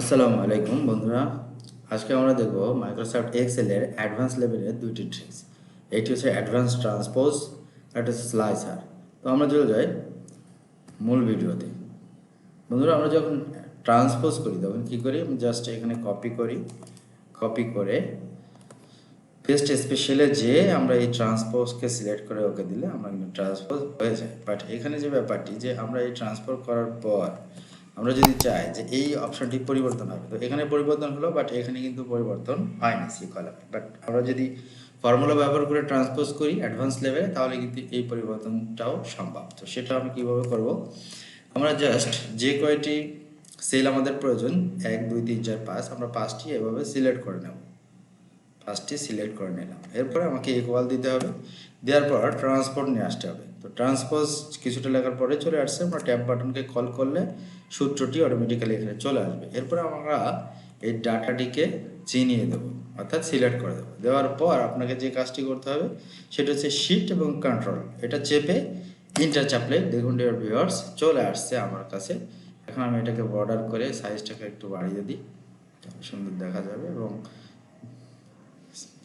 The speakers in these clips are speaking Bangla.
আসসালামু আলাইকুম বন্ধুরা। আজকে আমরা দেখব মাইক্রোসফট এক্সেল এর অ্যাডভান্স লেভেলের দুইটি ট্রিক্স। একটি হচ্ছে অ্যাডভান্স ট্রান্সপোজ, আর একটা হচ্ছে স্লাইসার। তো আমরা চলে যাই মূল ভিডিওতে। বন্ধুরা, আমরা যখন ট্রান্সপোজ করি তখন কী করি? আমি জাস্ট এখানে কপি করে পেস্ট স্পেশালে যে আমরা এই ট্রান্সপোজকে সিলেক্ট করে ওকে দিলে আমরা কিন্তু ট্রান্সপোজ হয়ে যায়। বাট এখানে যে ব্যাপারটি, যে আমরা এই ট্রান্সপোজ করার পর আমরা যদি চাই যে এই অপশনটি পরিবর্তন হবে, তো এখানে পরিবর্তন হলো, বাট এখানে কিন্তু পরিবর্তন হয় না সি কলামে। বাট আমরা যদি ফর্মুলা ব্যবহার করে ট্রান্সপোজ করি অ্যাডভান্স লেভেলে, তাহলে কিন্তু এই পরিবর্তনটাও সম্ভব। তো সেটা আমি কীভাবে করব? আমরা জাস্ট যে কয়টি সেল আমাদের প্রয়োজন, 1 2 3 4 5, আমরা 5টি এভাবে সিলেক্ট করে নেব। 5টি সিলেক্ট করে নিলাম। এরপরে আমাকে ইকুয়াল দিতে হবে। দেওয়ার পর ট্রান্সপোর্ট নিয়ে আসতে হবে। তো ট্রান্সপোজ কিছুটা লেখার পরে চলে আসছে। আমরা ট্যাব বাটনকে কল করলে সূত্রটি অটোমেটিক্যালি এখানে চলে আসবে। এরপরে আমরা এই ডাটাটিকে চিনিয়ে দেবো, অর্থাৎ সিলেক্ট করে দেবো। দেওয়ার পর আপনাকে যে কাজটি করতে হবে সেটা হচ্ছে শিফট এবং কন্ট্রোল, এটা চেপে ইন্টার চাপলে দেখুন ডিয়ার ভিউয়ার্স চলে আসছে আমার কাছে। এখন আমি এটাকে বর্ডার করে সাইজটাকে একটু বাড়িয়ে দিই, সুন্দর দেখা যাবে, এবং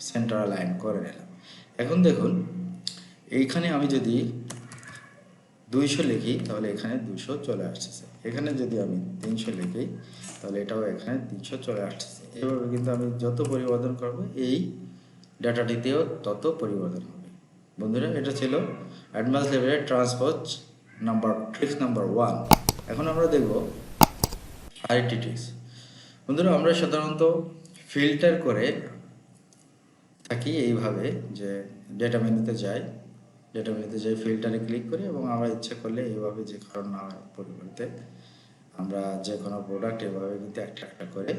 সেন্টার লাইন করে নিলাম। এখন দেখুন এইখানে আমি যদি 200 লিখি তাহলে এখানে 200 চলে আসছে। এখানে যদি আমি 300 লিখি তাহলে এটাও এখানে 300 চলে আসছে। এইভাবে কিন্তু আমি যত পরিবর্তন করব এই ডাটাটিতেও তত পরিবর্তন হবে। বন্ধুরা, এটা ছিল অ্যাডভান্স লেভেলের ট্রান্সপোজ ট্রিক্স নাম্বার 1। এখন আমরা দেখব আরেকটি ট্রিক্স। বন্ধুরা, আমরা সাধারণত ফিল্টার করে থাকি এইভাবে, যে ডেটা মেনুতে যাই, ফিল্টারে ক্লিক করি এবং আমরা ইচ্ছা করলে এইভাবে যে কারণ না পরিবর্তে আমরা যে কোনো প্রোডাক্ট এভাবে কিন্তু একটা একটা করে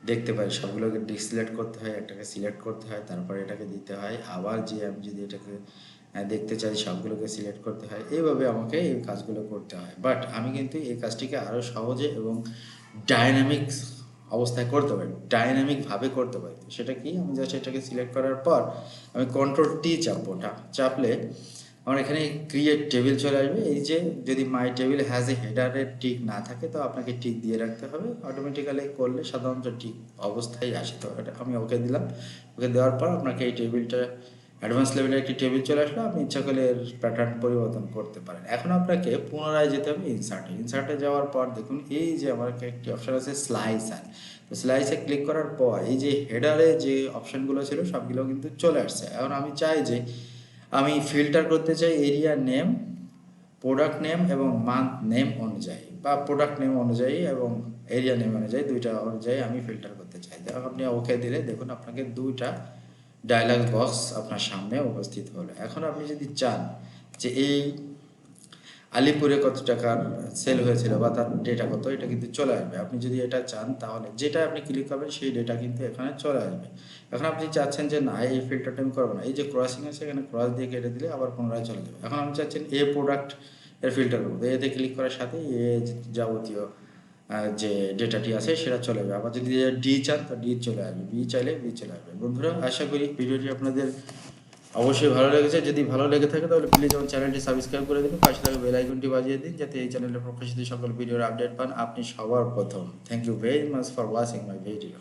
দেখতে পাই। সবগুলোকে ডিসিলেক্ট করতে হয়, একটাকে সিলেক্ট করতে হয়, তারপরে এটাকে দিতে হয়। আবার যে আমি যদি এটাকে দেখতে চাই সবগুলোকে সিলেক্ট করতে হয়। এইভাবে আমাকে এই কাজগুলো করতে হয়। বাট আমি কিন্তু এই কাজটিকে আরও সহজে এবং ডাইনামিক্স অবস্থায় করতে পারি, ডাইনামিকভাবে করতে পারি। সেটা কি? আমি জাস্ট এটাকে সিলেক্ট করার পর আমি কন্ট্রোল টি চাপবো। চাপলে আমার এখানে ক্রিয়েট টেবিল চলে আসবে। এই যে যদি মাই টেবিল হ্যাজ এ হেডারের টিক না থাকে তো আপনাকে টিক দিয়ে রাখতে হবে। অটোমেটিক্যালি করলে সাধারণত টিক অবস্থায় আসে। তো এটা আমি ওকে দিলাম। ওকে দেওয়ার পর আপনাকে এই টেবিলটা অ্যাডভান্স লেভেলের একটি টেবিল চলে আসলো। আপনি ইচ্ছা করলে এর প্যাটার্ন পরিবর্তন করতে পারেন। এখন আপনাকে পুনরায় যেতে হবে ইনসার্টে যাওয়ার পর দেখুন এই যে আমার একটি অপশান আছে স্লাইসার। তো স্লাইসে ক্লিক করার পর এই যে হেডারে যে অপশানগুলো ছিল সবগুলো কিন্তু চলে আসছে। এখন আমি চাই যে আমি ফিল্টার করতে চাই এরিয়া নেম, প্রোডাক্ট নেম এবং মান্থ নেম অনুযায়ী, বা প্রোডাক্ট নেম অনুযায়ী এবং এরিয়া নেম অনুযায়ী, দুইটা অনুযায়ী আমি ফিল্টার করতে চাই। আপনি ওকে দিলে দেখুন আপনাকে দুইটা ডায়লগ বক্স আপনার সামনে উপস্থিত হলো। এখন আপনি যদি চান যে এই আলিপুরে কত টাকার সেল হয়েছিল বা তার ডেটা কত, এটা কিন্তু চলে আসবে। আপনি যদি এটা চান তাহলে যেটা আপনি ক্লিক করবেন সেই ডেটা কিন্তু এখানে চলে আসবে। এখন আপনি চাচ্ছেন যে না এই ফিল্টারটা আমি করবো না, এই যে ক্রসিং আছে এখানে ক্রস দিয়ে কেটে দিলে আবার পুনরায় চলে যাবে। এখন আমি চাচ্ছেন এ প্রোডাক্ট এর ফিল্টার করবো, তো এতে ক্লিক করার সাথে এ যাবতীয় যে ডেটাটি আছে সেটা চলে যাবে। আবার যদি ডি চান তো ডি চলে আসবে, বি চাইলে বি চলে আসবে। বন্ধুরা, আশা করি ভিডিওটি আপনাদের অবশ্যই ভালো লেগেছে। যদি ভালো লেগে থাকে তাহলে প্লিজ আমার চ্যানেলটি সাবস্ক্রাইব করে দিন, পাশে থাকা বেল আইকনটি বাজিয়ে দিন, যাতে এই চ্যানেলে প্রকাশিত সকল ভিডিওর আপডেট পান আপনি সবার প্রথম। Thank you very much for watching my video.